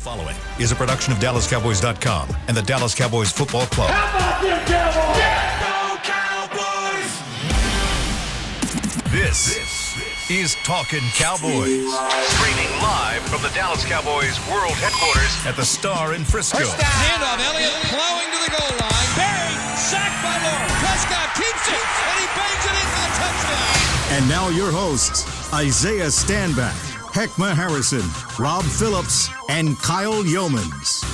following is a production of DallasCowboys.com and the Dallas Cowboys Football Club. How about them Cowboys? Yeah, go Cowboys! This is Talkin Cowboys. Streaming live from the Dallas Cowboys World Headquarters at the Star in Frisco. First down. Handoff, Elliott plowing to the goal line. Barry, sacked by Moore. Prescott keeps it, and he bangs it in for the touchdown. And now your hosts, Isaiah Stanback, Heckma Harrison, Rob Phillips, and Kyle Yeomans.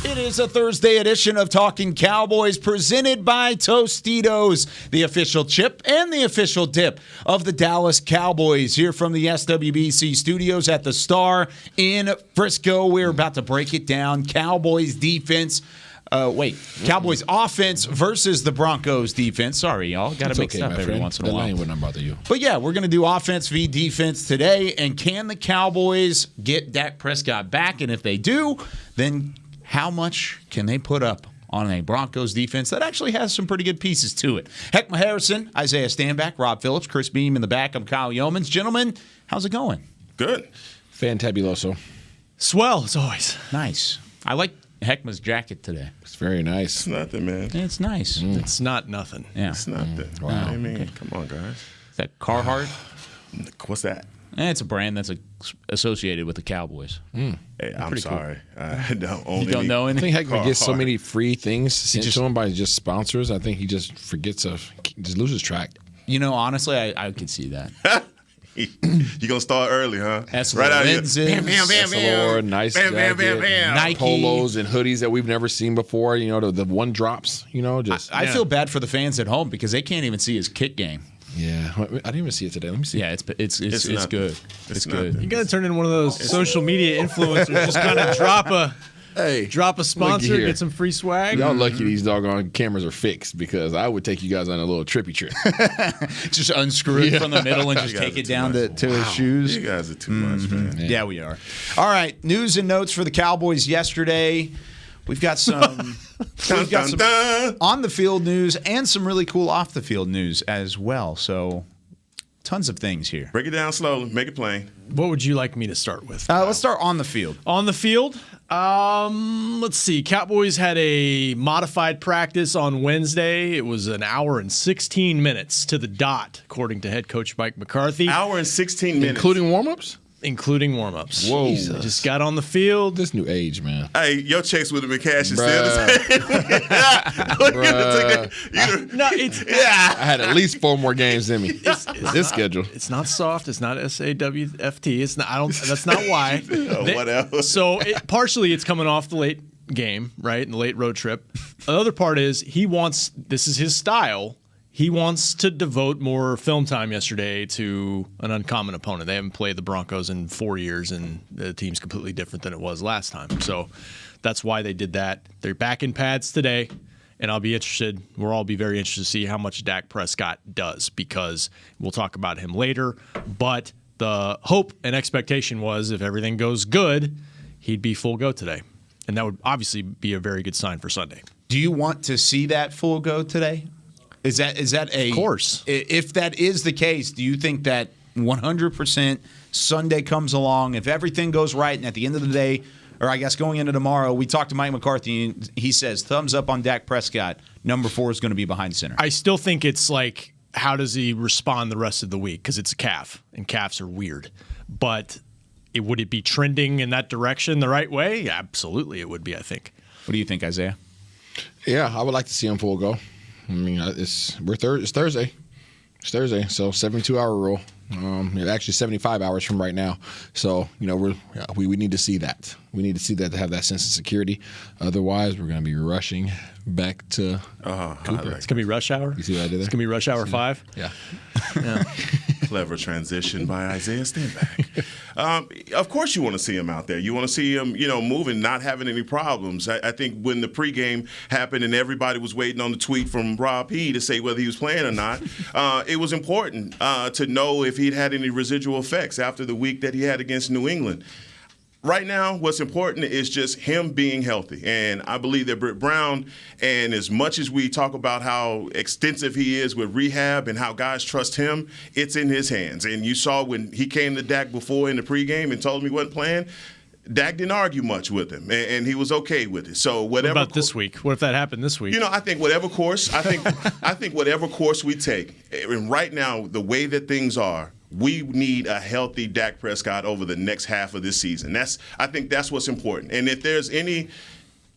It is a Thursday edition of Talkin Cowboys presented by Tostitos, the official chip and the official dip of the Dallas Cowboys. Here from the SWBC studios at the Star in Frisco. We're about to break it down. Cowboys defense. Cowboys offense versus the Broncos defense. Sorry, y'all. Got to mix it up every once in a while. Wouldn't bother you. But yeah, we're going to do offense v defense today. And can the Cowboys get Dak Prescott back? And if they do, then how much can they put up on a Broncos defense that actually has some pretty good pieces to it? Heckma Harrison, Isaiah Stanback, Rob Phillips, Chris Beam in the back. I'm Kyle Yeomans. Gentlemen, how's it going? Good. Fantabuloso. Swell, as always. Nice. I like Heckma's jacket today. It's very nice. It's nothing, man. It's nice. It's not nothing. Yeah. It's nothing. Wow. I mean, Okay. come on, guys. Is that Carhartt? What's that? It's a brand that's associated with the Cowboys. Hey, I'm sorry. I don't own You don't know I anything? think Heckman gets so many free things sent just- to him by just sponsors. I think he just forgets just loses track. You know, honestly, I could see that. You gonna start early, huh? That's right out here. Bam, bam, bam, Essilor, nice Bam, bam, jacket, bam, bam. Nike. polos and hoodies that we've never seen before. You know, the one drops. You know, just I feel bad for the fans at home because they can't even see his kick game. yeah. I didn't even see it today. Let me see. Yeah, it's nothing. good. It's good. You got to turn into one of those social media influencers. Just kind of drop a sponsor, here. get some free swag. Y'all lucky these doggone cameras are fixed because I would take you guys on a little trippy trip. Just unscrew it from the middle and just You guys take are it too down much. to his shoes. You guys are too much, man. Yeah, we are. All right, news and notes for the Cowboys yesterday. We've got some Dun, dun, dun. on the field news and some really cool off the field news as well. So tons of things here. Break it down slowly. Make it plain. What would you like me to start with? Let's start on the field. On the field, let's see. Cowboys had a modified practice on Wednesday. It was an hour and 16 minutes to the dot, according to head coach Mike McCarthy, Hour and 16 minutes. Including warm-ups? including warm-ups. Whoa. Jesus. Just got on the field. This new age, man. Hey, your checks would have been cash still Bruh. the same. No, it's I had at least 4 more games than me. This schedule. It's not soft. It's not SAWFT. It's not. I don't. That's not why. What else? So partially, it's coming off the late game, right, and the late road trip. The other part is he wants. This is his style. He wants to devote more film time yesterday to an uncommon opponent. They haven't played the Broncos in 4 years, and the team's completely different than it was last time. So that's why they did that. They're back in pads today, and I'll be interested. We'll all be very interested to see how much Dak Prescott does, because we'll talk about him later. But the hope and expectation was if everything goes good, he'd be full go today. And that would obviously be a very good sign for Sunday. Do you want to see that full go today? Is that a Of course. If that is the case, do you think that 100% Sunday comes along, if everything goes right, and at the end of the day, or I guess going into tomorrow, we talked to Mike McCarthy, and he says thumbs up on Dak Prescott. Number 4 is going to be behind center. I still think it's like, how does he respond the rest of the week? Because it's a calf, and calves are weird. But would it be trending in that direction the right way? Yeah, absolutely, it would be, I think. What do you think, Isaiah? Yeah, I would like to see him full go. I mean, it's Thursday. It's Thursday, so 72-hour rule. Actually 75 hours from right now. So, you know, we need to see that. We need to see that to have that sense of security. Otherwise, we're going to be rushing back to Cooper. It's going to be rush hour? You see what I did there? It's going to be rush hour 5? Yeah. Clever transition by Isaiah Stanback. Of course you want to see him out there. You want to see him, moving, not having any problems. I think when the pregame happened and everybody was waiting on the tweet from Rob P. to say whether he was playing or not, it was important to know if he'd had any residual effects after the week that he had against New England. right now, what's important is just him being healthy. And I believe that Britt Brown, and as much as we talk about how extensive he is with rehab and how guys trust him, it's in his hands. And you saw when he came to Dak before in the pregame and told him he wasn't playing, Dak didn't argue much with him, and he was okay with it. So whatever. What about this week? What if that happened this week? I think whatever course. I think whatever course we take. And right now, the way that things are, we need a healthy Dak Prescott over the next half of this season. I think that's what's important. And if there's any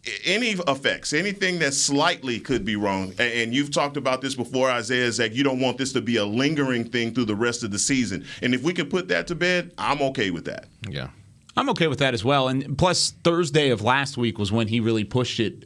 effects, anything that slightly could be wrong, and you've talked about this before, Isaiah, Zach, you don't want this to be a lingering thing through the rest of the season. And if we can put that to bed, I'm okay with that. Yeah. I'm okay with that as well. And plus, Thursday of last week was when he really pushed it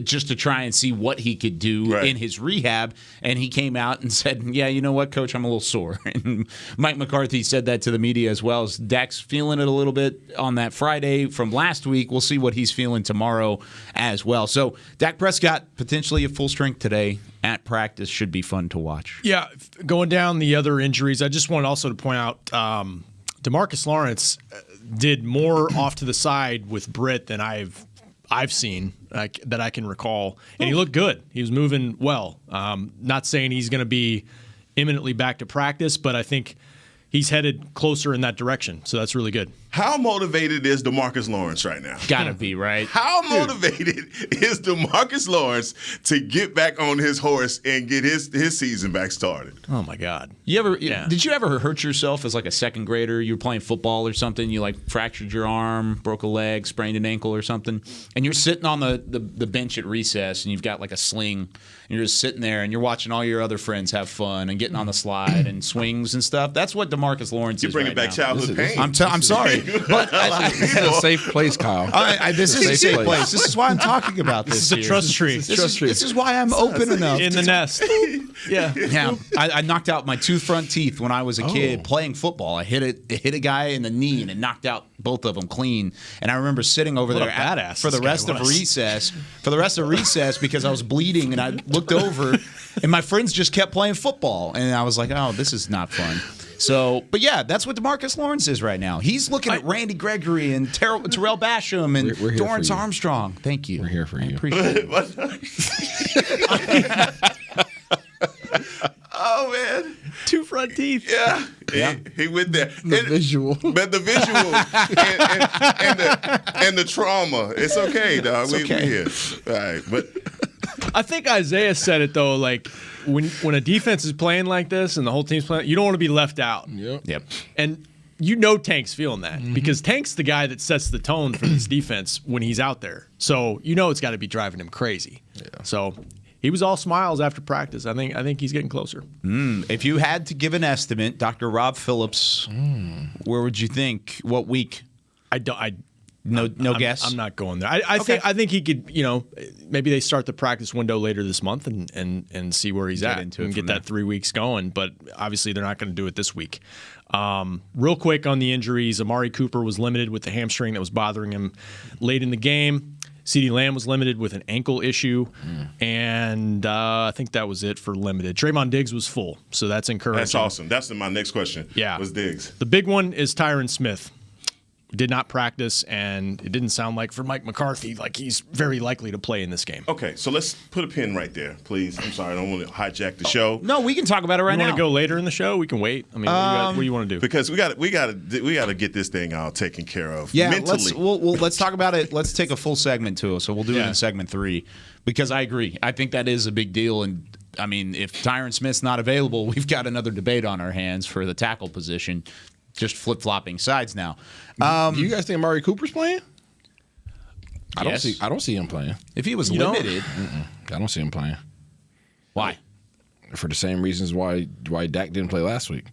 just to try and see what he could do in his rehab. And he came out and said, yeah, you know what, Coach, I'm a little sore. And Mike McCarthy said that to the media as well. As Dak's feeling it a little bit on that Friday from last week. We'll see what he's feeling tomorrow as well. So Dak Prescott potentially at full strength today at practice should be fun to watch. Yeah, going down the other injuries, I just wanted also to point out DeMarcus Lawrence did more off to the side with Britt than I've seen that I can recall, and he looked good. He was moving well. Not saying he's going to be imminently back to practice, but I think he's headed closer in that direction. So that's really good. How motivated is DeMarcus Lawrence right now? Gotta be, right? How motivated is DeMarcus Lawrence to get back on his horse and get his season back started? Oh my God! Did you ever hurt yourself as like a second grader? You were playing football or something. You like fractured your arm, broke a leg, sprained an ankle or something, and you're sitting on the bench at recess, and you've got like a sling, and you're just sitting there, and you're watching all your other friends have fun and getting on the slide and swings and stuff. That's what DeMarcus Lawrence is. You're bringing back childhood pain. I'm sorry. But this is a safe place, Kyle. This is a safe place. This is why I'm talking about this. This is a trust tree. This is why I'm open enough. In the nest. Yeah. I knocked out my two front teeth when I was a kid playing football. I hit a guy in the knee and it knocked out both of them clean. And I remember sitting over there for the rest of recess. For the rest of recess, because I was bleeding, and I looked over, and my friends just kept playing football, and I was like, "Oh, this is not fun." So, but yeah, that's what DeMarcus Lawrence is right now. He's looking at Randy Gregory and Terrell Basham and Dorrance Armstrong. Thank you. We're here for you. I appreciate it. Oh, man. Two front teeth. Yeah. He went there. Visual. But the visual and the trauma. It's okay, dog. We're here. All right. But I think Isaiah said it, though, like, when a defense is playing like this and the whole team's playing, you don't want to be left out. Yep. And Tank's feeling that because Tank's the guy that sets the tone for this defense when he's out there. So it's got to be driving him crazy. Yeah. So he was all smiles after practice. I think he's getting closer. If you had to give an estimate, Dr. Rob Phillips, where would you think? What week? No guess. I'm not going there. I think he could. Maybe they start the practice window later this month and see where he's at and get that 3 weeks going. But obviously they're not going to do it this week. Real quick on the injuries, Amari Cooper was limited with the hamstring that was bothering him late in the game. CeeDee Lamb was limited with an ankle issue, and I think that was it for limited. Trayvon Diggs was full, so that's encouraging. That's awesome. That's my next question. Yeah, was Diggs. The big one is Tyron Smith. Did not practice, and it didn't sound like for Mike McCarthy like he's very likely to play in this game. Okay, so let's put a pin right there, please. I'm sorry, I don't want to hijack the show. No, we can talk about it right now. You want to go later in the show? We can wait. I mean, what do you want to do? Because we got to get this thing all taken care of. Yeah, mentally. Let's talk about it. Let's take a full segment to it. So we'll do it in segment 3 because I agree. I think that is a big deal, and I mean, if Tyron Smith's not available, we've got another debate on our hands for the tackle position. Just flip-flopping sides now. Do you guys think Amari Cooper's playing? Yes. I don't see him playing. If he was limited, I don't see him playing. Why? For the same reasons why Dak didn't play last week.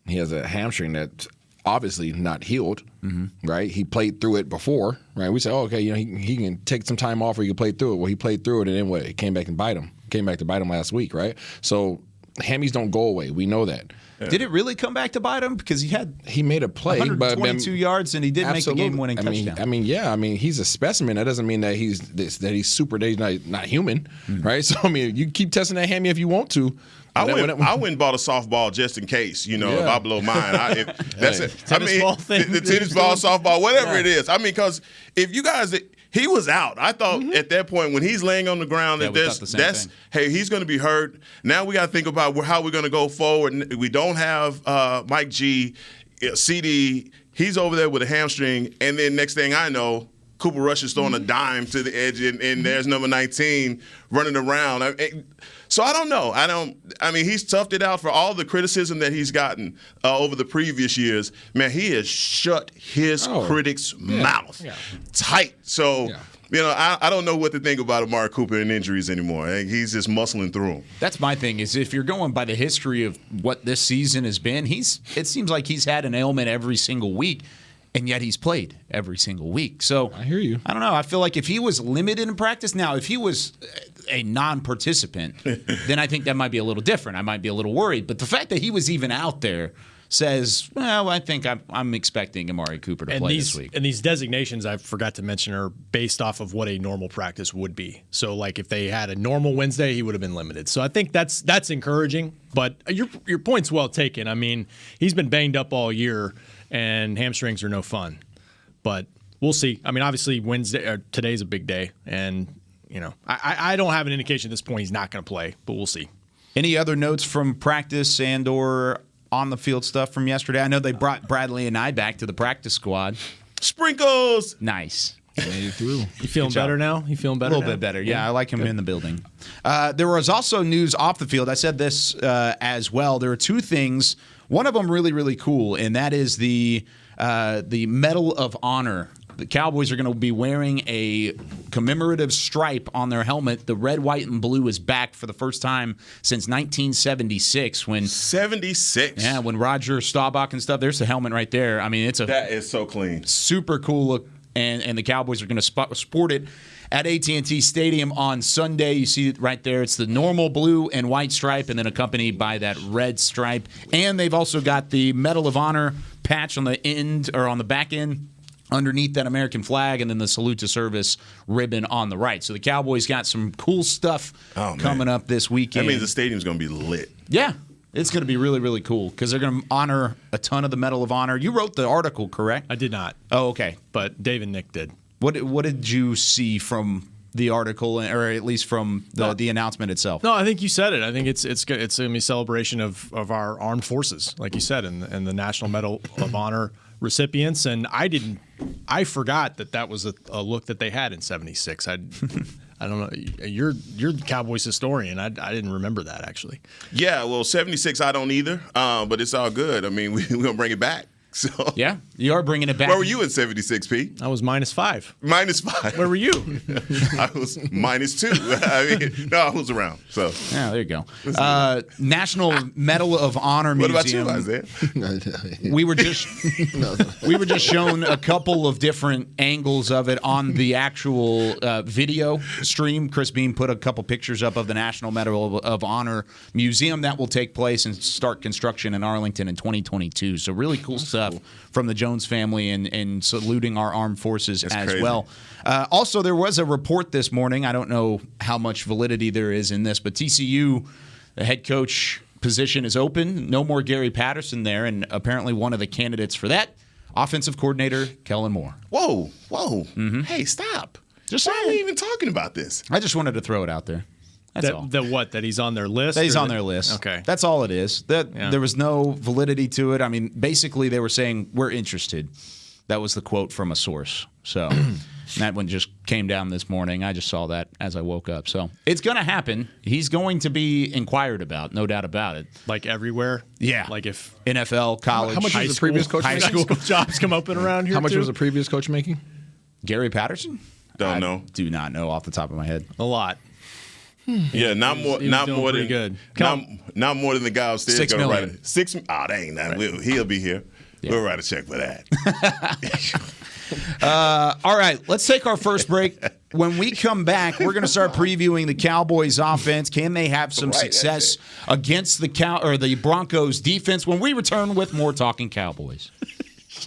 He has a hamstring that's obviously not healed, right? He played through it before, right? We say, he can take some time off or he can play through it. Well, he played through it, and then what? It came back and bite him. Came back to bite him last week, right? So hammies don't go away. We know that. Yeah. Did it really come back to bite him? Because he made a play, 122 yards, and he did make the game-winning touchdown. He's a specimen. That doesn't mean that he's super. That he's not human, right? So you keep testing that hammy if you want to. I went and bought a softball just in case, if I blow mine. That's it. Tennis ball thing. The tennis ball, softball, whatever it is. I mean, because if you guys, he was out. I thought at that point when he's laying on the ground, hey, he's going to be hurt. Now we got to think about how we're going to go forward. We don't have Mike G, CD. He's over there with a hamstring, and then next thing I know, Cooper Rush is throwing a dime to the edge, and there's number 19 running around. So I don't know. I mean, he's toughed it out for all the criticism that he's gotten over the previous years. Man, he has shut his critics' mouth tight. So, I don't know what to think about Amari Cooper and injuries anymore. He's just muscling through them. That's my thing, is if you're going by the history of what this season has been, it seems like he's had an ailment every single week. And yet he's played every single week. So I hear you. I don't know. I feel like if he was limited in practice, now if he was a non-participant, then I think that might be a little different. I might be a little worried. But the fact that he was even out there says, well, I think I'm expecting Amari Cooper to play this week. And these designations I forgot to mention are based off of what a normal practice would be. So like if they had a normal Wednesday, he would have been limited. So I think that's encouraging. But your point's well taken. I mean, he's been banged up all year. And hamstrings are no fun, but we'll see. I mean, obviously today's a big day, and I don't have an indication at this point he's not going to play, but we'll see. Any other notes from practice and or on the field stuff from yesterday? I know they brought Bradley and I back to the practice squad. Sprinkles, nice. Made it through. You feeling better now? You feeling better? A little bit better. Yeah, I like him in the building. There was also news off the field. I said this as well. There are two things. One of them really, really cool, and that is the Medal of Honor. The Cowboys are going to be wearing a commemorative stripe on their helmet. The red, white, and blue is back for the first time since 1976. When Roger Staubach and stuff. There's the helmet right there. I mean, that is so clean, super cool look, and the Cowboys are going to sport it at AT&T Stadium on Sunday. You see it right there. It's the normal blue and white stripe, and then accompanied by that red stripe. And they've also got the Medal of Honor patch on the end or on the back end underneath that American flag, and then the salute to service ribbon on the right. So the Cowboys got some cool stuff coming up this weekend. That means the stadium's going to be lit. Yeah. It's going to be really, really cool because they're going to honor a ton of the Medal of Honor. You wrote the article, correct? I did not. Oh, okay. But Dave and Nick did. What did you see from the article, or at least from the announcement itself? No, I think you said it. I think it's going to be a celebration of our armed forces, like you said, and the National Medal of Honor recipients. And I forgot that was a look that they had in '76. I don't know. You're the Cowboys historian. I didn't remember that, actually. Yeah, well, '76 I don't either, but it's all good. I mean, we're going to bring it back. So yeah, you are bringing it back. Where were you in '76, Pete? I was -5. -5. Where were you? I was -2. I mean, no, I was around. So yeah, there you go. National Medal of Honor Museum. What about you, Isaiah? We were just shown a couple of different angles of it on the actual video stream. Chris Beam put a couple pictures up of the National Medal of Honor Museum that will take place and start construction in Arlington in 2022. So really cool stuff from the Jones family and saluting our armed forces as crazy. Well. Also, there was a report this morning. I don't know how much validity there is in this, but TCU, the head coach position is open. No more Gary Patterson there, and apparently one of the candidates for that, offensive coordinator Kellen Moore. Whoa. Mm-hmm. Hey, stop. Why are we even talking about this? I just wanted to throw it out there. That's all. That he's on their list? That he's on their list. Okay. That's all it is. There was no validity to it. I mean, basically they were saying, we're interested. That was the quote from a source. So that one just came down this morning. I just saw that as I woke up. So it's going to happen. He's going to be inquired about, no doubt about it. Like everywhere? Yeah. Like if NFL, college, how much high was the school, previous coach high school jobs come open around here? How much too? was the previous coach making? Gary Patterson? Don't know. Do not know off the top of my head. A lot. Yeah, not more than the guy upstairs. $6 million. Write $6 million. Oh, that ain't nothing. Right. He'll be here. Yeah. We'll write a check for that. All right, let's take our first break. When we come back, we're going to start previewing the Cowboys offense. Can they have some success against the Broncos defense when we return with more Talkin' Cowboys?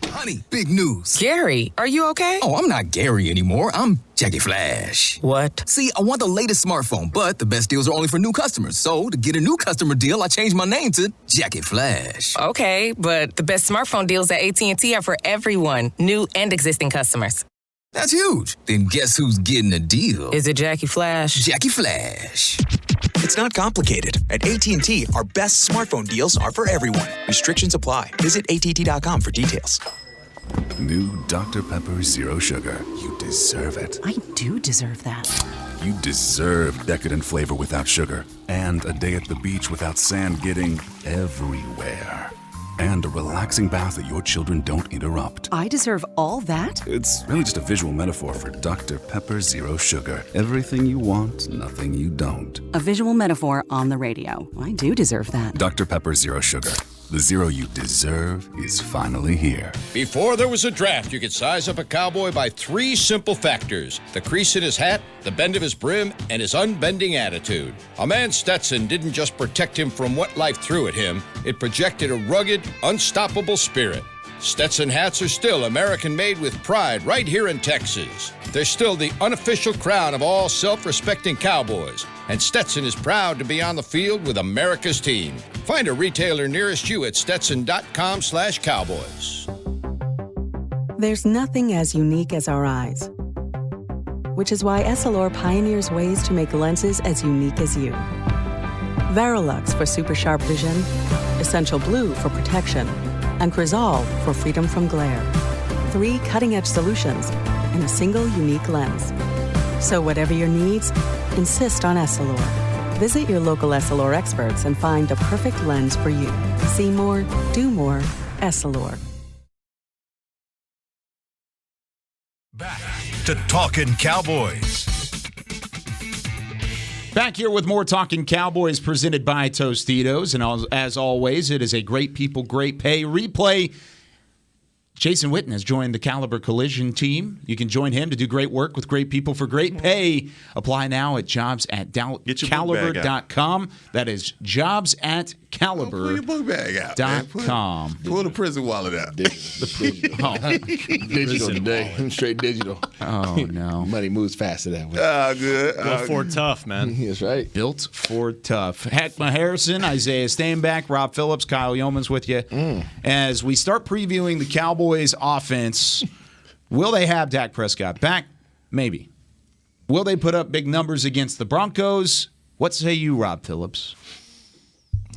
Honey, big news. Gary, are you okay? Oh, I'm not Gary anymore. I'm Jackie Flash. What? See, I want the latest smartphone, but the best deals are only for new customers. So, to get a new customer deal, I changed my name to Jackie Flash. Okay, but the best smartphone deals at AT&T are for everyone, new and existing customers. That's huge. Then guess who's getting a deal? Is it Jackie Flash? Jackie Flash. It's not complicated. At AT&T, our best smartphone deals are for everyone. Restrictions apply. Visit att.com for details. New Dr. Pepper Zero Sugar. You deserve it. I do deserve that. You deserve decadent flavor without sugar. And a day at the beach without sand getting everywhere. And a relaxing bath that your children don't interrupt. I deserve all that? It's really just a visual metaphor for Dr. Pepper Zero Sugar. Everything you want, nothing you don't. A visual metaphor on the radio. I do deserve that. Dr. Pepper Zero Sugar. The zero you deserve is finally here. Before there was a draft, you could size up a cowboy by 3 simple factors: the crease in his hat, the bend of his brim, and his unbending attitude. A man's Stetson didn't just protect him from what life threw at him, it projected a rugged, unstoppable spirit. Stetson hats are still American-made with pride right here in Texas. They're still the unofficial crown of all self-respecting cowboys, and Stetson is proud to be on the field with America's team. Find a retailer nearest you at stetson.com/cowboys. There's nothing as unique as our eyes, which is why Essilor pioneers ways to make lenses as unique as you. Verilux for super sharp vision, Essential Blue for protection, and Crizal for freedom from glare. 3 cutting-edge solutions in a single unique lens. So whatever your needs, insist on Essilor. Visit your local Essilor experts and find the perfect lens for you. See more, do more, Essilor. Back to Talkin' Cowboys. Back here with more Talkin' Cowboys presented by Tostitos. And as always, it is a great people, great pay replay. Jason Witten has joined the Caliber Collision team. You can join him to do great work with great people for great pay. Apply now at jobs@caliber.com. That is jobs@caliber.com. Pull your book bag out. Pull the prison wallet out. Digital today. Straight digital. Oh, no. Money moves faster that way. Good. Built Ford tough, man. That's right. Built Ford tough. Heckma Harrison, Isaiah Stanback, Rob Phillips, Kyle Yeomans with you. As we start previewing the Cowboys offense, will they have Dak Prescott back? Maybe. Will they put up big numbers against the Broncos? What say you, Rob Phillips?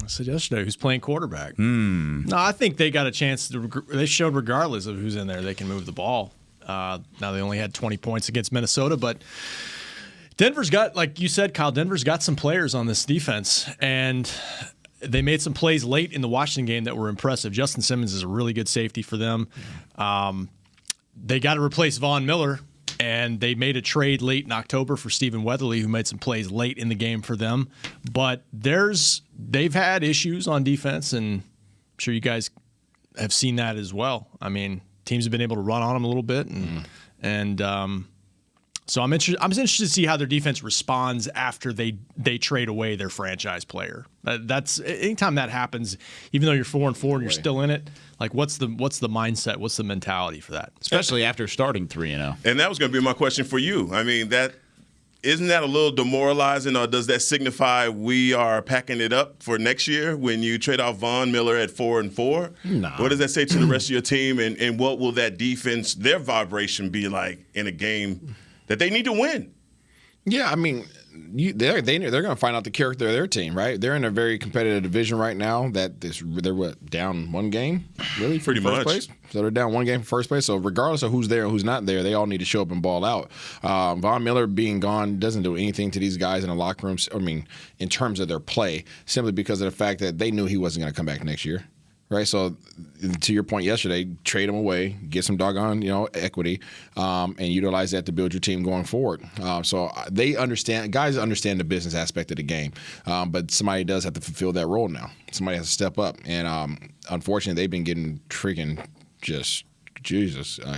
I said yesterday, who's playing quarterback? No, I think they got a chance. They showed regardless of who's in there, they can move the ball. Now they only had 20 points against Minnesota, but Denver's got, like you said, Kyle, Denver's got some players on this defense, and they made some plays late in the Washington game that were impressive. Justin Simmons is a really good safety for them. They got to replace Von Miller, and they made a trade late in October for Stephen Weatherly, who made some plays late in the game for them. But they've had issues on defense, and I'm sure you guys have seen that as well. I mean, teams have been able to run on them a little bit, so I'm interested to see how their defense responds after they trade away their franchise player. That's anytime that happens, even though you're 4-4 and you're still in it. Like, what's the mindset? What's the mentality for that? Especially after starting 3-0. And that was going to be my question for you. I mean, isn't that a little demoralizing, or does that signify we are packing it up for next year when you trade off Von Miller at 4-4? No. What does that say to the rest of your team, and what will that defense, their vibration be like in a game that they need to win? Yeah, I mean, they're going to find out the character of their team, right? They're in a very competitive division right now. They're down 1 game, really, for Pretty first much. place. So they're down 1 game for first place. So regardless of who's there and who's not there, they all need to show up and ball out. Von Miller being gone doesn't do anything to these guys in the locker rooms. I mean, in terms of their play, simply because of the fact that they knew he wasn't going to come back next year. Right, so to your point yesterday, trade him away, get some doggone equity, and utilize that to build your team going forward. So they understand, guys understand the business aspect of the game, but somebody does have to fulfill that role now. Somebody has to step up, and unfortunately, they've been getting freaking just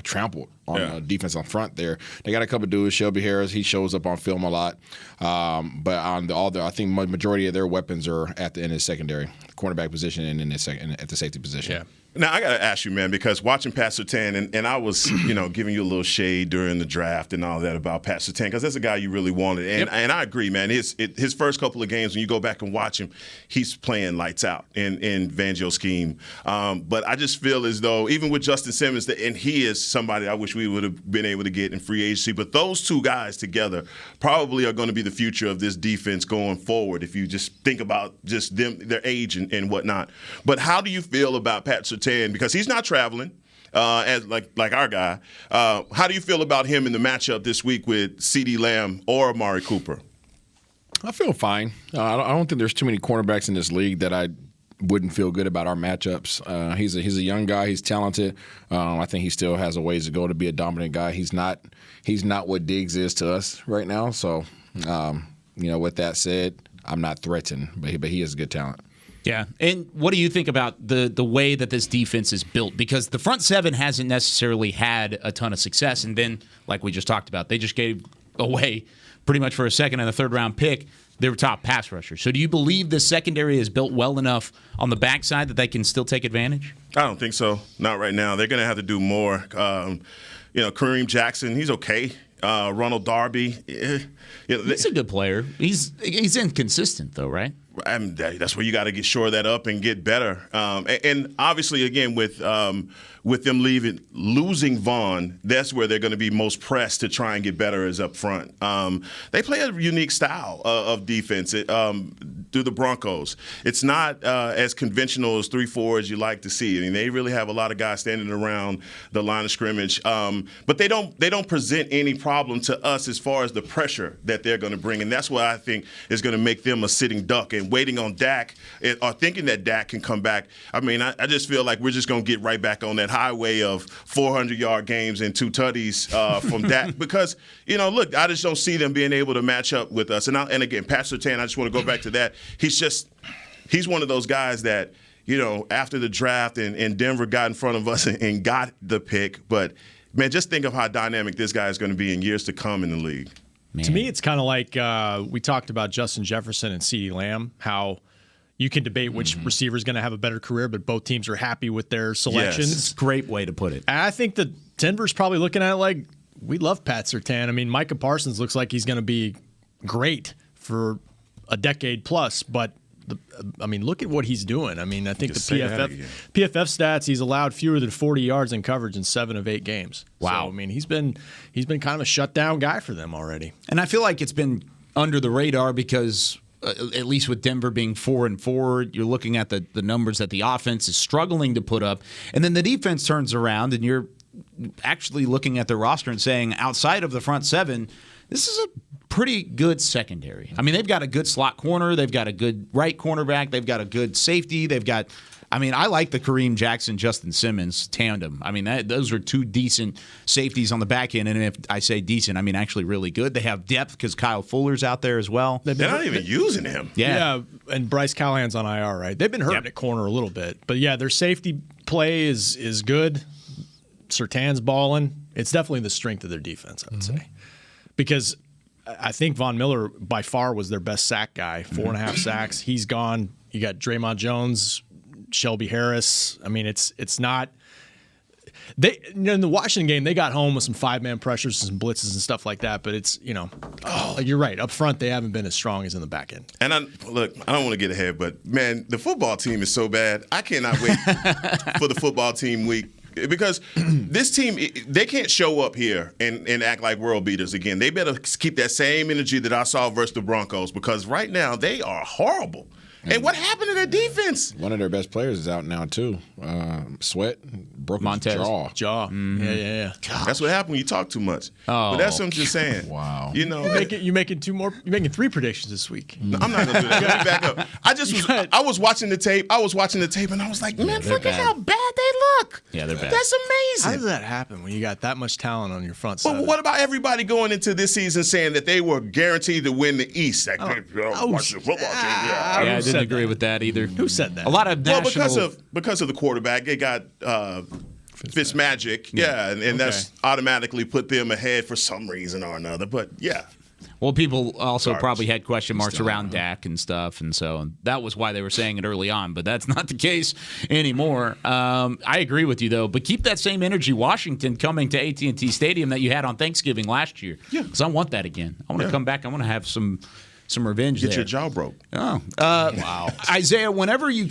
trampled on defense on front there. They got a couple of dudes. Shelby Harris, he shows up on film a lot, but on I think majority of their weapons are at the end of the secondary, cornerback position, and at the safety position. Now, I got to ask you, man, because watching Pat Surtain, and I was, giving you a little shade during the draft and all that about Pat Surtain, because that's a guy you really wanted. And I agree, man. His first couple of games, when you go back and watch him, he's playing lights out in Fangio's scheme. But I just feel as though, even with Justin Simmons, and he is somebody I wish we would have been able to get in free agency, but those two guys together probably are going to be the future of this defense going forward, if you just think about just them, their age and whatnot. But how do you feel about Pat Surtain? Because he's not traveling, as like our guy. How do you feel about him in the matchup this week with CeeDee Lamb or Amari Cooper? I feel fine. I don't think there's too many cornerbacks in this league that I wouldn't feel good about our matchups. He's a young guy. He's talented. I think he still has a ways to go to be a dominant guy. He's not what Diggs is to us right now. So, with that said, I'm not threatened, but he is a good talent. Yeah, and what do you think about the way that this defense is built? Because the front seven hasn't necessarily had a ton of success, and then, like we just talked about, they just gave away pretty much for a second and a third-round pick their top pass rusher. So do you believe the secondary is built well enough on the backside that they can still take advantage? I don't think so. Not right now. They're going to have to do more. Kareem Jackson, he's okay. Ronald Darby. He's a good player. He's inconsistent, though, right? That's where you got to get shore that up and get better. And obviously, again, with them losing Vaughn, that's where they're going to be most pressed to try and get better is up front. They play a unique style of defense through the Broncos. It's not as conventional as 3-4 as you like to see. I mean, they really have a lot of guys standing around the line of scrimmage, but they don't present any problem to us as far as the pressure that they're going to bring, and that's what I think is going to make them a sitting duck. And waiting on Dak or thinking that Dak can come back, I mean, I just feel like we're just going to get right back on that highway of 400-yard games and 2 tutties from Dak because, look, I just don't see them being able to match up with us. And again, Pat Surtain, I just want to go back to that. He's one of those guys that, after the draft and Denver got in front of us and got the pick. But, man, just think of how dynamic this guy is going to be in years to come in the league. Man. To me, it's kind of like we talked about Justin Jefferson and CeeDee Lamb, how you can debate which receiver is going to have a better career, but both teams are happy with their selections. Yes, it's a great way to put it. And I think that Denver's probably looking at it like, we love Pat Surtain. I mean, Micah Parsons looks like he's going to be great for a decade plus, but look at what he's doing. I mean, I think the PFF stats, he's allowed fewer than 40 yards in coverage in 7 of 8 games. Wow. So, I mean, he's been kind of a shutdown guy for them already. And I feel like it's been under the radar because at least with Denver being 4-4, you're looking at the numbers that the offense is struggling to put up. And then the defense turns around and you're actually looking at the roster and saying, outside of the front seven, this is a pretty good secondary. I mean, they've got a good slot corner. They've got a good right cornerback. They've got a good safety. I like the Kareem Jackson, Justin Simmons tandem. I mean, those are 2 decent safeties on the back end. And if I say decent, I mean actually really good. They have depth because Kyle Fuller's out there as well. They're not even using him. Yeah, and Bryce Callahan's on IR, right? They've been hurting at corner a little bit. But, yeah, their safety play is good. Surtain's balling. It's definitely the strength of their defense, I would say. Because I think Von Miller by far was their best sack guy, 4.5 sacks. He's gone. You got Draymond Jones, Shelby Harris. I mean, it's not. They in the Washington game, they got home with some 5-man pressures and some blitzes and stuff like that. But it's you're right. Up front, they haven't been as strong as in the back end. And I don't want to get ahead, but man, the football team is so bad. I cannot wait for the football team week. Because this team, they can't show up here and act like world beaters again. They better keep that same energy that I saw versus the Broncos because right now they are horrible. And what happened to their defense? One of their best players is out now, too. Sweat broke his jaw. Mm-hmm. Yeah. God. That's what happened when you talk too much. But that's what I'm just saying. Wow. You're making 3 predictions this week. No, I'm not going to do that. Let me back up. I was watching the tape. And I was like, man, look at how bad they look. Yeah, they're bad. That's amazing. How does that happen when you got that much talent on your front side? But what about everybody going into this season saying that they were guaranteed to win the East? Watch the football team. I didn't agree with that either. Who said that? A lot of national... because of the quarterback, they got Fitzmagic, and that's automatically put them ahead for some reason or another. But yeah, Well, people also Garbage. probably had question marks around Dak and stuff, and so that was why they were saying it early on, but that's not the case anymore. I agree with you, though, but keep that same energy, Washington, coming to AT&T Stadium that you had on Thanksgiving last year. Yeah. Because I want that again. I want to come back. I want to have some revenge there. Get your jaw broke. Oh. Wow. Isaiah, whenever you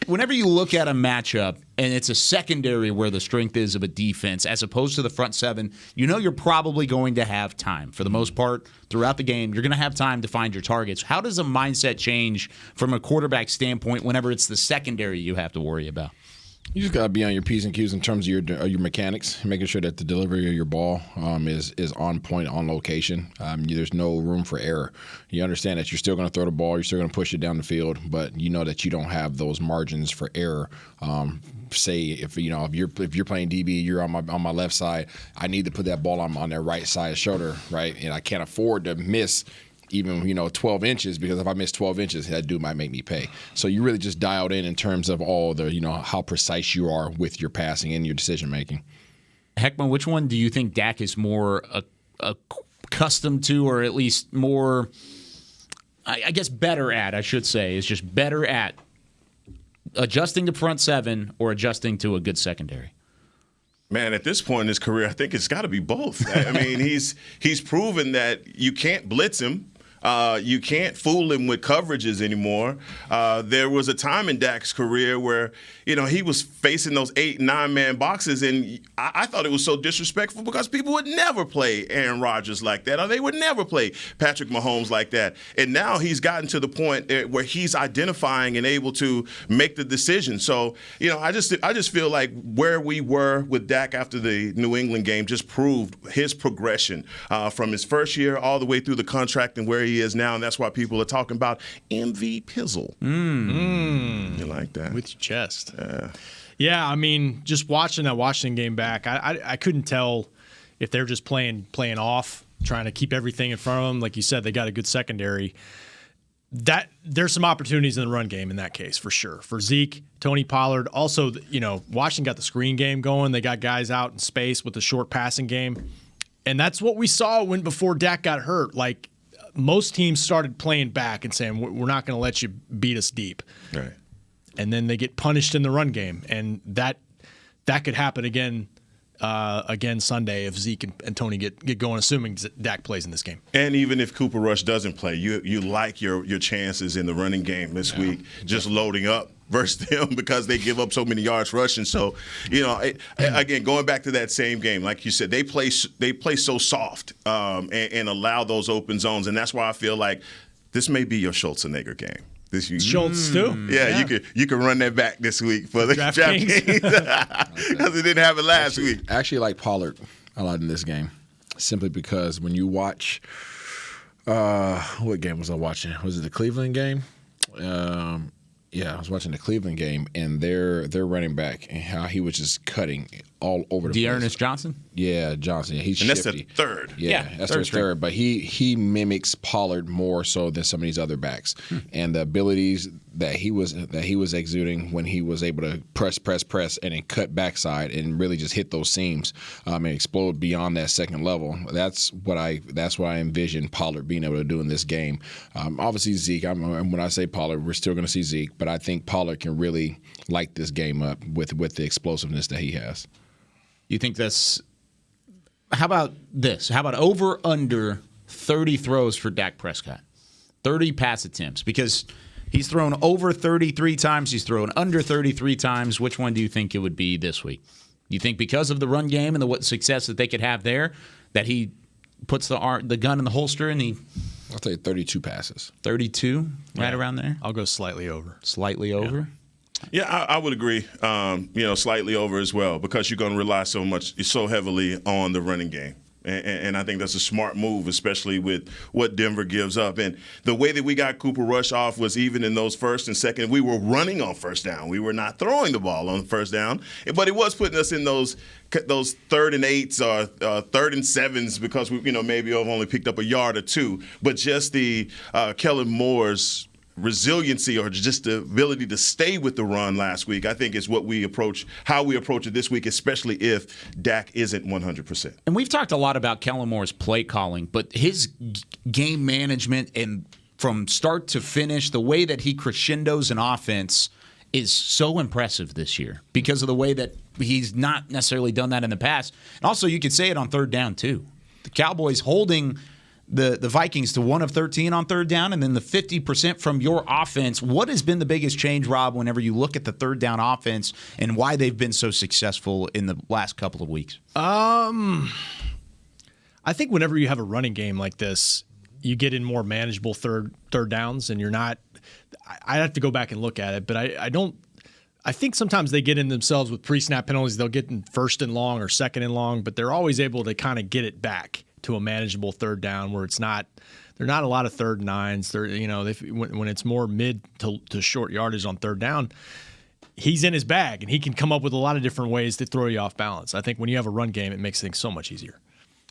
look at a matchup and it's a secondary where the strength is of a defense as opposed to the front seven, you know you're probably going to have time. For the most part, throughout the game, you're going to have time to find your targets. How does a mindset change from a quarterback standpoint whenever it's the secondary you have to worry about? You just got to be on your P's and Q's in terms of your mechanics, making sure that the delivery of your ball is on point, on location. There's no room for error. You understand that you're still going to throw the ball, you're still going to push it down the field, but you know that you don't have those margins for error. Say if you're playing DB, you're on my left side. I need to put that ball on their right side shoulder, right, and I can't afford to miss even 12 inches, because if I miss 12 inches, that dude might make me pay. So you really just dialed in terms of all the how precise you are with your passing and your decision making. Heckman, which one do you think Dak is more accustomed to, or at least more, I guess, better at? I should say is just better at adjusting to front seven or adjusting to a good secondary. Man, at this point in his career, I think it's got to be both. I mean, he's proven that you can't blitz him. You can't fool him with coverages anymore. There was a time in Dak's career where, he was facing those 8 and 9-man boxes, and I thought it was so disrespectful because people would never play Aaron Rodgers like that, or they would never play Patrick Mahomes like that. And now he's gotten to the point where he's identifying and able to make the decision. So, I just feel like where we were with Dak after the New England game just proved his progression from his first year all the way through the contract and where he is now, and that's why people are talking about MV Pizzle. You like that? With your chest. Yeah, I mean, just watching that Washington game back, I couldn't tell if they're just playing off, trying to keep everything in front of them. Like you said, they got a good secondary. There's some opportunities in the run game in that case, for sure. For Zeke, Tony Pollard. Also, Washington got the screen game going. They got guys out in space with the short passing game. And that's what we saw before Dak got hurt. Like, most teams started playing back and saying, we're not going to let you beat us deep. Right. And then they get punished in the run game. And that could happen again Sunday if Zeke and Tony get going, assuming Dak plays in this game. And even if Cooper Rush doesn't play, you like your chances in the running game this week, just loading up versus them because they give up so many yards rushing. So, again, going back to that same game, like you said, they play so soft and allow those open zones. And that's why I feel like this may be your Schultzenegger game. Schultz too. Yeah, you can run that back this week for the DraftKings because it didn't happen last week. I actually like Pollard a lot in this game, simply because when you watch, what game was I watching? Was it the Cleveland game? Yeah, I was watching the Cleveland game, and their running back and how he was just cutting all over the place. Dearness Johnson? Yeah, Johnson. Yeah, he's and shifty. That's the third. Yeah, that's their third. But he mimics Pollard more so than some of these other backs, and the abilities that he was exuding when he was able to press, and then cut backside and really just hit those seams and explode beyond that second level. That's what I envision Pollard being able to do in this game. Obviously Zeke. When I say Pollard, we're still going to see Zeke, but I think Pollard can really light this game up with the explosiveness that he has. You think that's – how about this? How about over under 30 throws for Dak Prescott? 30 pass attempts, because he's thrown over 33 times. He's thrown under 33 times. Which one do you think it would be this week? You think because of the run game and the success that they could have there that he puts the gun in the holster and he – I'll say 32 passes. 32, right around there? I'll go slightly over. Slightly over? Yeah, I would agree. Slightly over as well, because you're going to rely so heavily on the running game. And I think that's a smart move, especially with what Denver gives up. And the way that we got Cooper Rush off was even in those first and second, we were running on first down. We were not throwing the ball on first down. But it was putting us in those 3rd and 8s or 3rd and 7s because we maybe have only picked up a yard or two. But just the Kellen Moore's resiliency or just the ability to stay with the run last week, I think is how we approach it this week, especially if Dak isn't 100%. And we've talked a lot about Kellen Moore's play calling, but his game management and from start to finish, the way that he crescendos an offense is so impressive this year because of the way that he's not necessarily done that in the past. And also, you could say it on third down, too. The Cowboys holding the Vikings to 1 of 13 on third down, and then the 50% from your offense. What has been the biggest change, Rob, whenever you look at the third down offense and why they've been so successful in the last couple of weeks? I think whenever you have a running game like this, you get in more manageable third downs, and you're not. I have to go back and look at it, but I don't. I think sometimes they get in themselves with pre-snap penalties. They'll get in first and long or second and long, but they're always able to kind of get it back to a manageable third down where it's not. They're not a lot of third nines. When it's more mid to short yardage on third down, he's in his bag and he can come up with a lot of different ways to throw you off balance. I think when you have a run game, it makes things so much easier.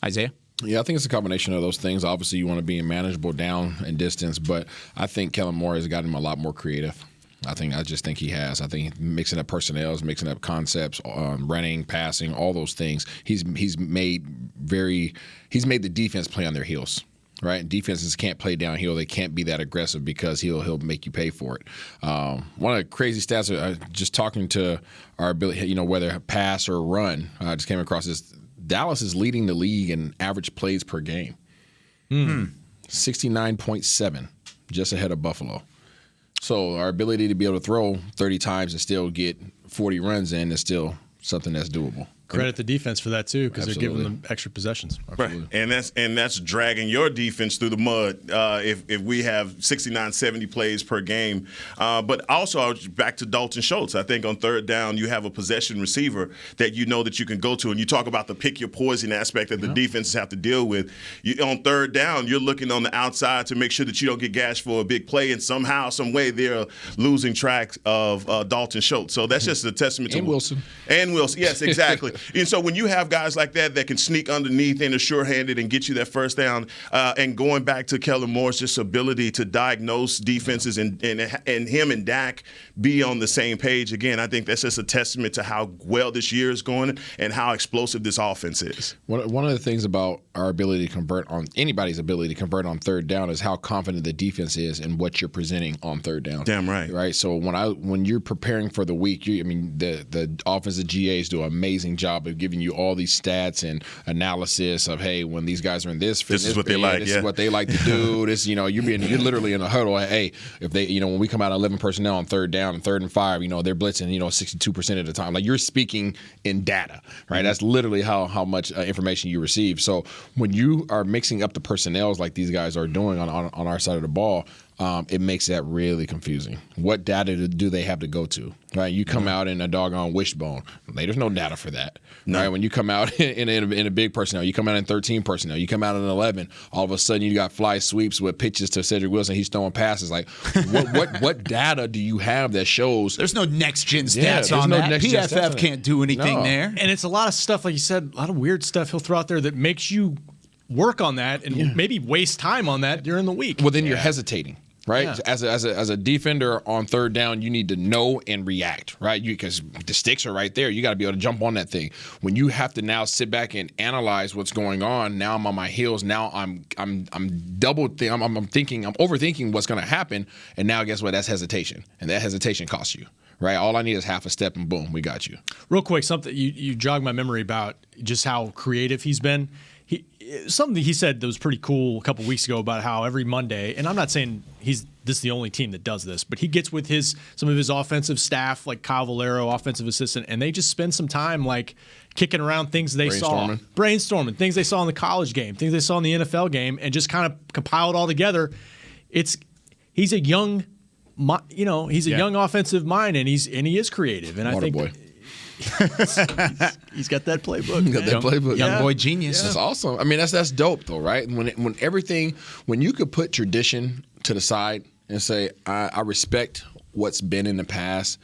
Isaiah? Yeah, I think it's a combination of those things. Obviously, you want to be in manageable down and distance, but I think Kellen Moore has gotten him a lot more creative. I just think he has. I think mixing up personnels, mixing up concepts, running, passing, all those things. He's made the defense play on their heels. Right, and defenses can't play downhill. They can't be that aggressive because he'll make you pay for it. One of the crazy stats, just talking to our ability, whether pass or run, I just came across this. Dallas is leading the league in average plays per game. 69.7, just ahead of Buffalo. So our ability to be able to throw 30 times and still get 40 runs in is still something that's doable. Credit the defense for that too, because they're giving them extra possessions. Right, and that's dragging your defense through the mud. If we have 69, 70 plays per game, but also back to Dalton Schultz. I think on third down you have a possession receiver that you know that you can go to, and you talk about the pick your poison aspect that the defenses have to deal with. On third down, you're looking on the outside to make sure that you don't get gashed for a big play, and somehow, some way, they're losing track of Dalton Schultz. So that's just a testament to Wilson. And Wilson, yes, exactly. And so when you have guys like that can sneak underneath and are sure-handed and get you that first down, and going back to Kellen Moore's just ability to diagnose defenses and him and Dak be on the same page, again, I think that's just a testament to how well this year is going and how explosive this offense is. One of the things about our ability to convert on anybody's ability to convert on third down is how confident the defense is in what you're presenting on third down. Damn right. Right. So when you're preparing for the week, the offensive GAs do an amazing job of giving you all these stats and analysis of, hey, when these guys are in this is what they like. This is what they like to do. This, you're literally in a huddle. Hey, if they, when we come out 11 personnel on third down and 3rd and 5, they're blitzing, 62% of the time. Like, you're speaking in data, right? That's literally how much information you receive. So when you are mixing up the personnels like these guys are doing on our side of the ball, it makes that really confusing. What data do they have to go to? Right? You come out in a doggone wishbone. There's no data for that. No. Right? When you come out in a big personnel, you come out in 13 personnel, you come out in 11, all of a sudden you got fly sweeps with pitches to Cedric Wilson. He's throwing passes. Like, what data do you have that shows? There's no next-gen stats on that. PFF can't do anything there. And it's a lot of stuff, like you said, a lot of weird stuff he'll throw out there that makes you work on that and maybe waste time on that during the week. Well, then you're hesitating. Right, as a defender on third down, you need to know and react. Right, because the sticks are right there. You got to be able to jump on that thing. When you have to now sit back and analyze what's going on, now I'm on my heels. Now I'm overthinking what's going to happen. And now guess what? That's hesitation, and that hesitation costs you. Right, all I need is half a step, and boom, we got you. Real quick, something you jogged my memory about just how creative he's been. Something he said that was pretty cool a couple weeks ago about how every Monday, and I'm not saying this is the only team that does this, but he gets with some of his offensive staff, like Kyle Valero, offensive assistant, and they just spend some time like kicking around things they saw, brainstorming things they saw in the college game, things they saw in the NFL game, and just kind of compile it all together. He's a young, young offensive mind, and he is creative, and I think. Boy. He's got that playbook. Young boy genius. That's awesome. I mean, that's dope though, right? When you could put tradition to the side and say, I respect what's been in the past,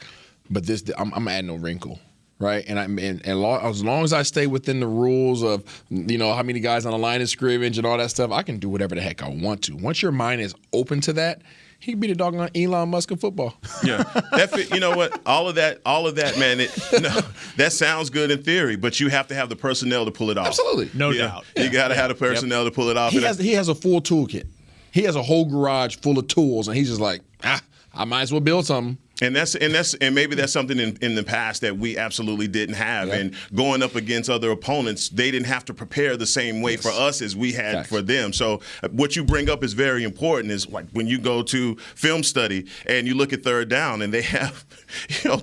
but I'm adding a wrinkle. Right, and as long as I stay within the rules of how many guys on the line of scrimmage and all that stuff, I can do whatever the heck I want to. Once your mind is open to that, He could be the doggone Elon Musk of football. Yeah, you know what? All of that, man. That sounds good in theory, but you have to have the personnel to pull it off. Absolutely, no doubt. You got to have the personnel to pull it off. He has a full toolkit. He has a whole garage full of tools, and he's just like, I might as well build something. And maybe that's something in the past that we absolutely didn't have. Yep. And going up against other opponents, they didn't have to prepare the same way for us as we had for them. So what you bring up is very important. Is like when you go to film study and you look at third down, and they have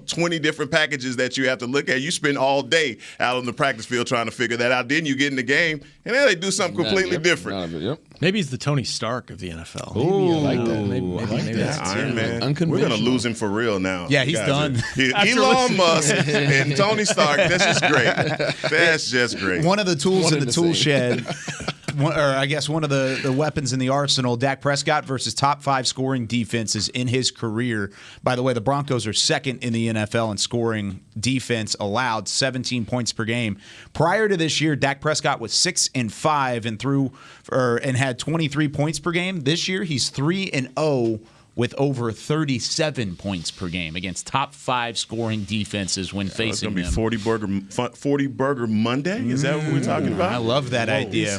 20 different packages that you have to look at. You spend all day out on the practice field trying to figure that out. Then you get in the game, and then they do something completely different. Maybe he's the Tony Stark of the NFL. Ooh, I like that. Maybe that's Iron Man. We're going to lose him for real now. Yeah, he's done. Elon Musk and Tony Stark. That's just great. That's just great. One of the tools in the tool shed, or I guess one of the weapons in the arsenal, Dak Prescott versus top 5 scoring defenses in his career. By the way, the Broncos are second in the NFL in scoring defense allowed, 17 points per game. Prior to this year, Dak Prescott was 6-5 and had 23 points per game. This year, he's 3-0. With over 37 points per game against top 5 scoring defenses when facing them. It's going to be 40 burger Monday? Is that what we're talking about? I love that idea.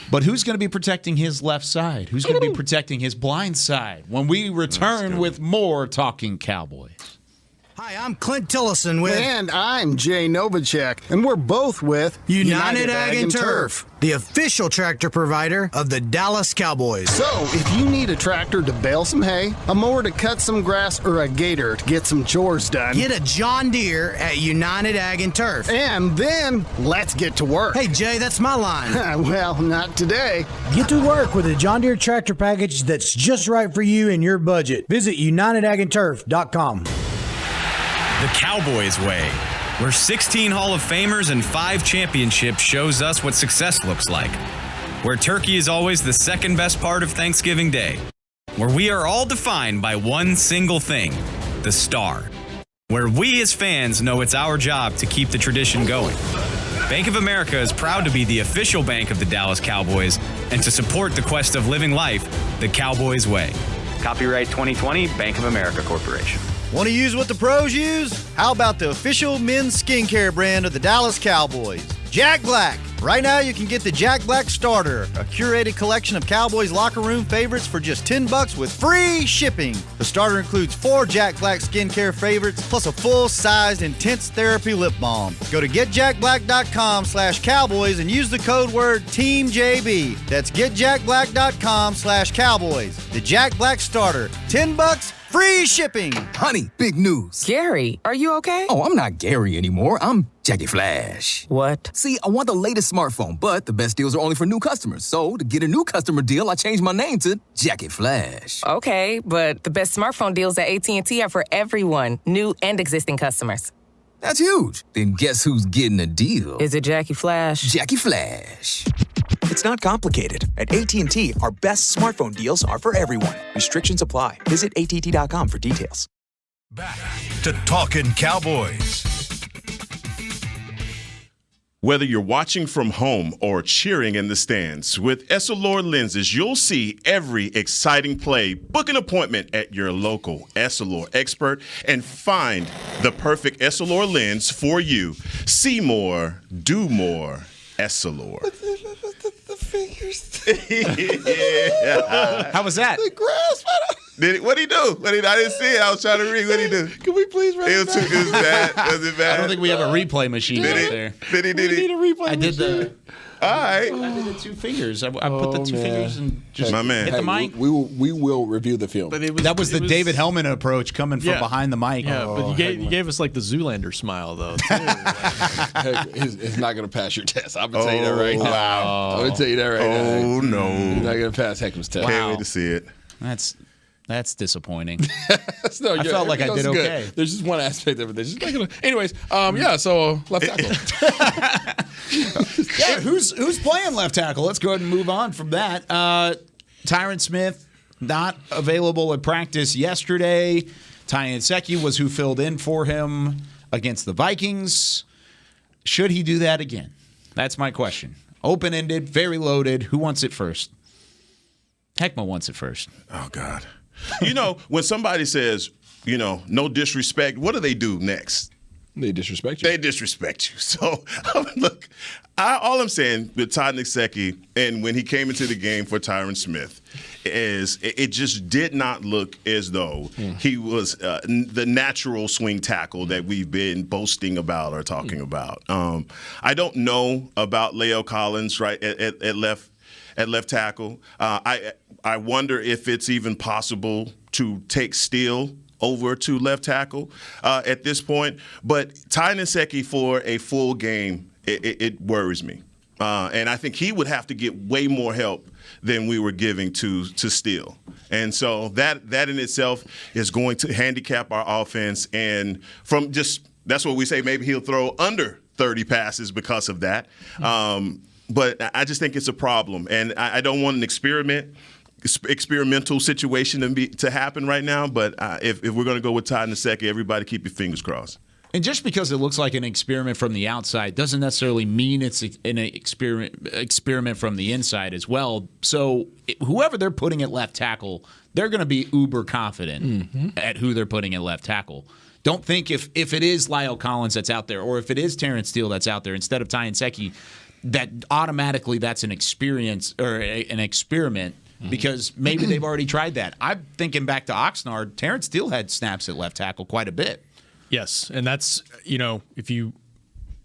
But who's going to be protecting his left side? Who's going to be protecting his blind side? When we return with more Talking Cowboys. Hi, I'm Clint Tillison with... And I'm Jay Novacek, and we're both with... United Ag and Turf, the official tractor provider of the Dallas Cowboys. So, if you need a tractor to bale some hay, a mower to cut some grass, or a gator to get some chores done... Get a John Deere at United Ag and Turf. And then, let's get to work. Hey, Jay, that's my line. Well, not today. Get to work with a John Deere tractor package that's just right for you and your budget. Visit UnitedAgAndTurf.com. The Cowboys way, where 16 Hall of Famers and 5 championships shows us what success looks like. Where turkey is always the second best part of Thanksgiving Day. Where we are all defined by one single thing, the star. Where we as fans know it's our job to keep the tradition going. Bank of America is proud to be the official bank of the Dallas Cowboys and to support the quest of living life the Cowboys way. Copyright 2020, Bank of America Corporation. Want to use what the pros use? How about the official men's skincare brand of the Dallas Cowboys, Jack Black? Right now, you can get the Jack Black Starter, a curated collection of Cowboys locker room favorites for just $10 with free shipping. The starter includes 4 Jack Black skincare favorites, plus a full-sized intense therapy lip balm. Go to getjackblack.com/Cowboys and use the code word TEAMJB. That's getjackblack.com/Cowboys. The Jack Black Starter, $10, free shipping. Honey, big news. Gary, are you okay? Oh, I'm not Gary anymore. I'm Jackie Flash. What? See, I want the latest smartphone, but the best deals are only for new customers. So, to get a new customer deal, I changed my name to Jackie Flash. Okay, but the best smartphone deals at AT&T are for everyone, new and existing customers. That's huge. Then guess who's getting a deal? Is it Jackie Flash? Jackie Flash. It's not complicated. At AT&T, our best smartphone deals are for everyone. Restrictions apply. Visit att.com for details. Back to Talkin' Cowboys. Whether you're watching from home or cheering in the stands, with Essilor lenses, you'll see every exciting play. Book an appointment at your local Essilor expert and find the perfect Essilor lens for you. See more, do more, Essilor. The fingers. Yeah. How was that? The grass. What'd he do? I didn't see it. I was trying to read. What'd he do? Can we please run it back? It was bad. Was it bad? I don't think we have a replay machine out there. Did he? We need a replay I did machine. All right. I did the 2 fingers. I put the 2 fingers and just My man. hit the mic. We will review the film. But That was the David Hellman approach coming from behind the mic. Yeah, but you gave us like the Zoolander smile, though. It's not going to pass your test. I'm going to tell you that right now. Wow. I'm going to tell you that right now. Oh, no. You're not going to pass Heckman's test. Can't wait to see it. That's disappointing. No, I felt like I did okay. Good. There's just one aspect of it. There's just not gonna. Anyways, so left tackle. Yeah, who's playing left tackle? Let's go ahead and move on from that. Tyron Smith not available at practice yesterday. Ty Nsekhe was who filled in for him against the Vikings. Should he do that again? That's my question. Open-ended, very loaded. Who wants it first? Heckma wants it first. Oh, God. When somebody says, no disrespect, what do they do next? They disrespect you. They disrespect you. So, look, all I'm saying with Todd Nsekhe and when he came into the game for Tyron Smith is it just did not look as though he was the natural swing tackle that we've been boasting about or talking about. I don't know about La'el Collins right at left tackle. I wonder if it's even possible to take Steele over to left tackle at this point. But Ty Nsekhe for a full game, it worries me. And I think he would have to get way more help than we were giving to Steele. And so that in itself is going to handicap our offense. And that's what we say, maybe he'll throw under 30 passes because of that. But I just think it's a problem. And I don't want an experimental situation to happen right now, but if we're going to go with Todd Nsekhe, everybody keep your fingers crossed. And just because it looks like an experiment from the outside doesn't necessarily mean it's an experiment from the inside as well. So whoever they're putting at left tackle, they're going to be uber confident at who they're putting at left tackle. Don't think if it is La'el Collins that's out there or if it is Terrence Steele that's out there instead of Ty Nsekhe, that automatically that's an experience or an experiment. Because maybe they've already tried that. I'm thinking back to Oxnard. Terrence Steele had snaps at left tackle quite a bit. Yes, and that's, if you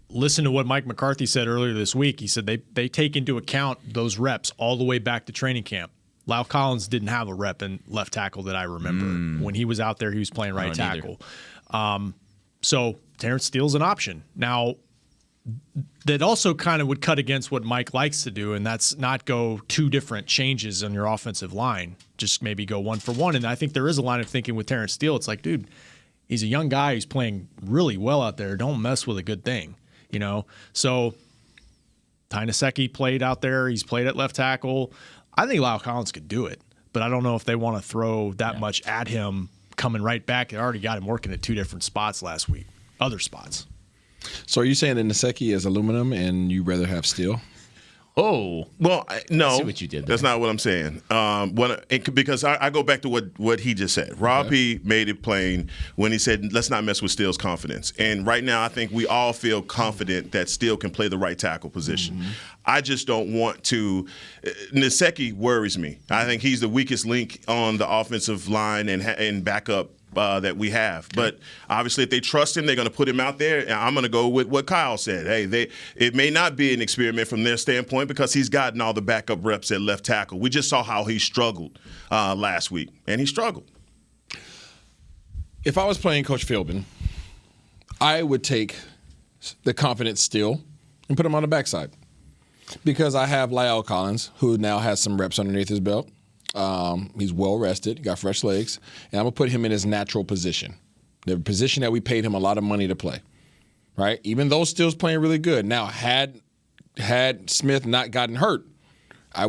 listen to what Mike McCarthy said earlier this week, he said they take into account those reps all the way back to training camp. La'el Collins didn't have a rep in left tackle that I remember. When he was out there, he was playing right tackle. So Terrence Steele's an option. Now, that also kind of would cut against what Mike likes to do, and that's not go two different changes on your offensive line. Just maybe go one for one. And I think there is a line of thinking with Terrence Steele. It's like, dude, he's a young guy who's playing really well out there. Don't mess with a good thing, So Ty Nsekhe played out there. He's played at left tackle. I think La'el Collins could do it, but I don't know if they want to throw that much at him coming right back. They already got him working at two different spots last week, other spots. So are you saying that Nsekhe is aluminum and you rather have steel? Oh. Well, no. I see what you did there. That's not what I'm saying. Because I go back to what he just said. Rob P. made it plain when he said, let's not mess with Steele's confidence. And right now I think we all feel confident that Steele can play the right tackle position. I just don't want to – Nsekhe worries me. I think he's the weakest link on the offensive line and backup that we have. But obviously if they trust him, they're going to put him out there. And I'm going to go with what Kyle said. Hey, it may not be an experiment from their standpoint because he's gotten all the backup reps at left tackle. We just saw how he struggled last week, and he struggled. If I was playing Coach Philbin, I would take the confident Steele and put him on the backside because I have La'el Collins, who now has some reps underneath his belt. He's well rested, got fresh legs, and I'm going to put him in his natural position, the position that we paid him a lot of money to play, right? Even though Steele's playing really good. Now, had Smith not gotten hurt,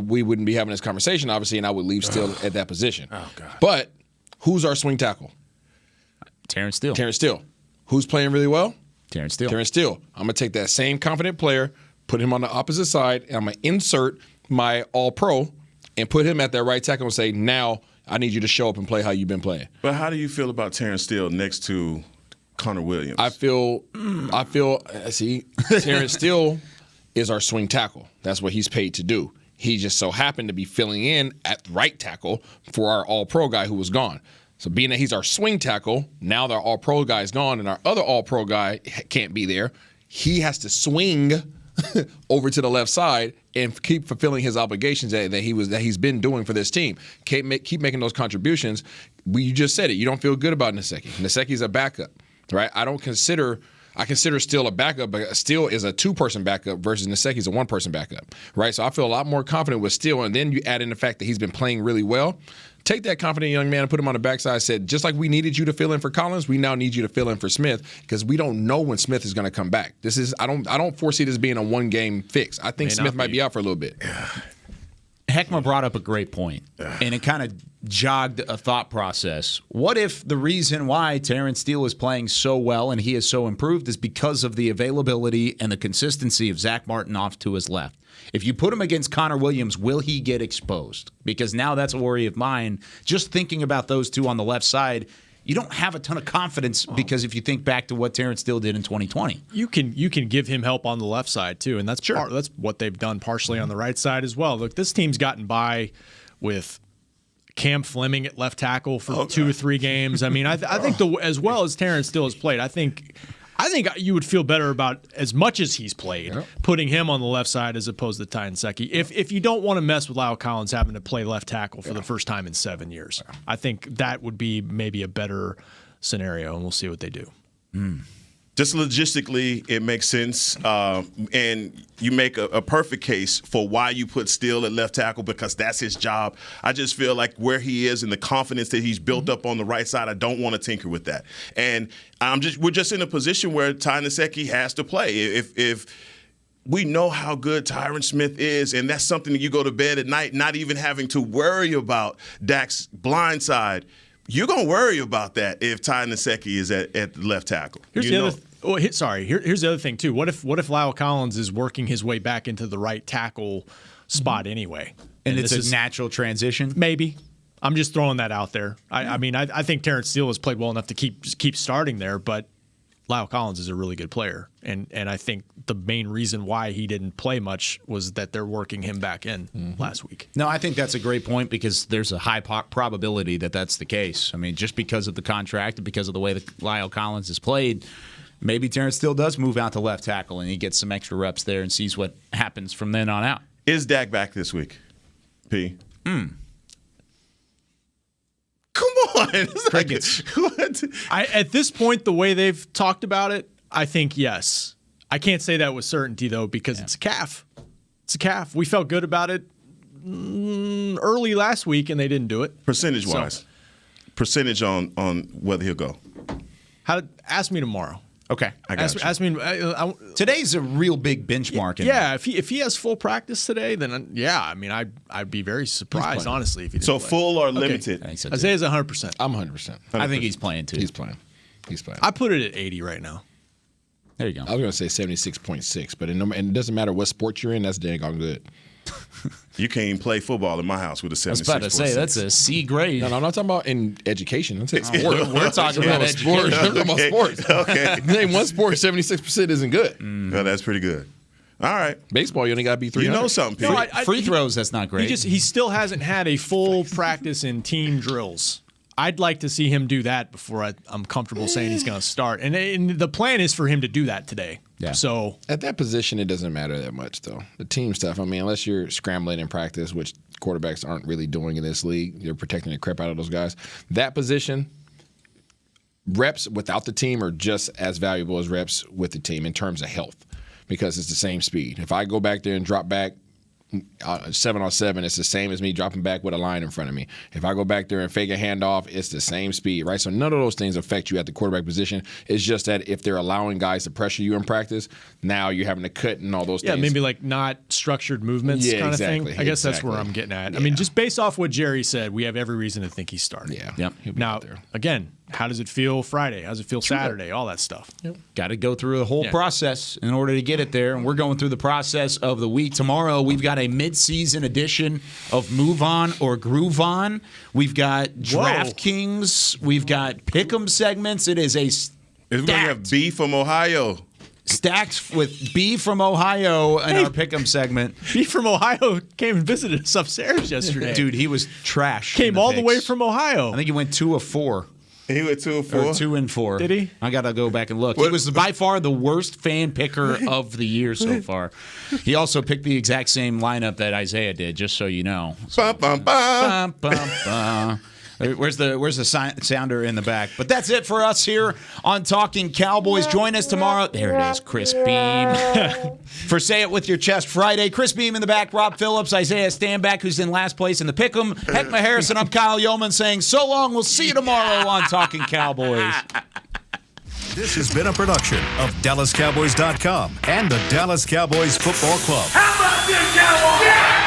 we wouldn't be having this conversation, obviously, and I would leave Steele at that position. Oh, God. But who's our swing tackle? Terrence Steele. Terrence Steele. Who's playing really well? Terrence Steele. Terrence Steele. I'm going to take that same confident player, put him on the opposite side, and I'm going to insert my all-pro and put him at that right tackle and say, now I need you to show up and play how you've been playing. But how do you feel about Terrence Steele next to Connor Williams? I feel Terrence Steele is our swing tackle. That's what he's paid to do. He just so happened to be filling in at right tackle for our all-pro guy who was gone. So being that he's our swing tackle, now our all-pro guy is gone and our other all-pro guy can't be there, he has to swing over to the left side and keep fulfilling his obligations that he's been doing for this team. Keep making those contributions. You just said it. You don't feel good about Nsekhe. Nseke's a backup, right? I consider Steele a backup, but Steele is a two-person backup versus Nseke's a one-person backup, right? So I feel a lot more confident with Steele, and then you add in the fact that he's been playing really well. Take that confident young man and put him on the backside. Said, just like we needed you to fill in for Collins, we now need you to fill in for Smith because we don't know when Smith is going to come back. I don't foresee this being a one-game fix. I think Smith might be out for a little bit. Heckma brought up a great point, and it kind of jogged a thought process. What if the reason why Terrence Steele is playing so well and he is so improved is because of the availability and the consistency of Zach Martin off to his left? If you put him against Connor Williams, will he get exposed? Because now that's a worry of mine. Just thinking about those two on the left side, you don't have a ton of confidence because if you think back to what Terrence Steele did in 2020. You can give him help on the left side too, and that's that's what they've done partially on the right side as well. Look, this team's gotten by with Cam Fleming at left tackle for 2 or 3 games. I mean, I think as well as Terrence Steele has played, I think you would feel better about, as much as he's played, putting him on the left side as opposed to Ty Nsekhe. If you don't want to mess with Lyle Collins having to play left tackle for the first time in 7 years, I think that would be maybe a better scenario, and we'll see what they do. Just logistically, it makes sense, and you make a perfect case for why you put Steele at left tackle, because that's his job. I just feel like where he is and the confidence that he's built up on the right side, I don't want to tinker with that. And we're just in a position where Ty Nsekhe has to play. If we know how good Tyron Smith is, and that's something that you go to bed at night not even having to worry about Dak's blind side. You're going to worry about that if Ty Nsekhe is at the left tackle. Here's the other thing, too. What if Lyle Collins is working his way back into the right tackle spot anyway? And it's a natural transition? Maybe. I'm just throwing that out there. I mean, I think Terrence Steele has played well enough to keep starting there, but Lyle Collins is a really good player. And I think the main reason why he didn't play much was that they're working him back in last week. No, I think that's a great point because there's a high probability that that's the case. I mean, just because of the contract and because of the way that Lyle Collins has played, maybe Terrence Steele does move out to left tackle and he gets some extra reps there and sees what happens from then on out. Is Dak back this week, P? Come on. Crickets. At this point, the way they've talked about it, I think yes. I can't say that with certainty, though, because it's a calf. It's a calf. We felt good about it early last week, and they didn't do it. Percentage-wise. Percentage on whether he'll go. Ask me tomorrow. Okay. Ask me. Today's a real big benchmark. Yeah, if he has full practice today, then I mean, I'd be very surprised, honestly, if he didn't So play. full or limited? Isaiah's 100%. I'm 100%. I think he's playing, too. He's playing. I put it at 80 right now. There you go. I was going to say 76.6, but it doesn't matter what sport you're in, that's dang on good. You can't even play football in my house with a 76.6. I was about to say, that's a C grade. No, I'm not talking about in education. I'm saying we're talking about sports. I'm talking about sports. Okay. Name one sport, 76% isn't good. Well, that's pretty good. All right. Baseball, you only got to be 300. You know something, Pete. Free throws, that's not great. He still hasn't had a full practice in team drills. I'd like to see him do that before I'm comfortable saying he's going to start. And the plan is for him to do that today. Yeah. So at that position, it doesn't matter that much, though. The team stuff, I mean, unless you're scrambling in practice, which quarterbacks aren't really doing in this league, you're protecting the crap out of those guys. That position, reps without the team are just as valuable as reps with the team in terms of health because it's the same speed. If I go back there and drop back 7-on-7, it's the same as me dropping back with a line in front of me. If I go back there and fake a handoff, it's the same speed, right? So none of those things affect you at the quarterback position. It's just that if they're allowing guys to pressure you in practice, now you're having to cut and all those things. Yeah, maybe like not structured movements kind of thing. I guess that's where I'm getting at. Yeah. I mean, just based off what Jerry said, we have every reason to think he's starting. Yeah. Yep. Now, again, how does it feel Friday? How does it feel Saturday? All that stuff. Yep. Got to go through the whole process in order to get it there, and we're going through the process of the week. Tomorrow, we've got a mid-season edition of Move On or Groove On. We've got DraftKings. We've got Pick'em segments. It is a We're going to have B from Ohio. Stacked with B from Ohio in our Pick'em segment. B from Ohio came and visited us upstairs yesterday. Dude, he was trash. Came all the way from Ohio. I think he went 2 of 4. He went 2 of 4? Or 2 and 4. Did he? I got to go back and look. He was by far the worst fan picker of the year so far. He also picked the exact same lineup that Isaiah did, just so you know. So, Where's the sounder in the back? But that's it for us here on Talking Cowboys. Join us tomorrow. There it is, Chris Beam. For Say It With Your Chest Friday. Chris Beam in the back, Rob Phillips, Isaiah Stanback, who's in last place in the Pick'em. Heckma Harrison, I'm Kyle Yeoman saying so long. We'll see you tomorrow on Talking Cowboys. This has been a production of DallasCowboys.com and the Dallas Cowboys Football Club. How about this, Cowboys? Yeah!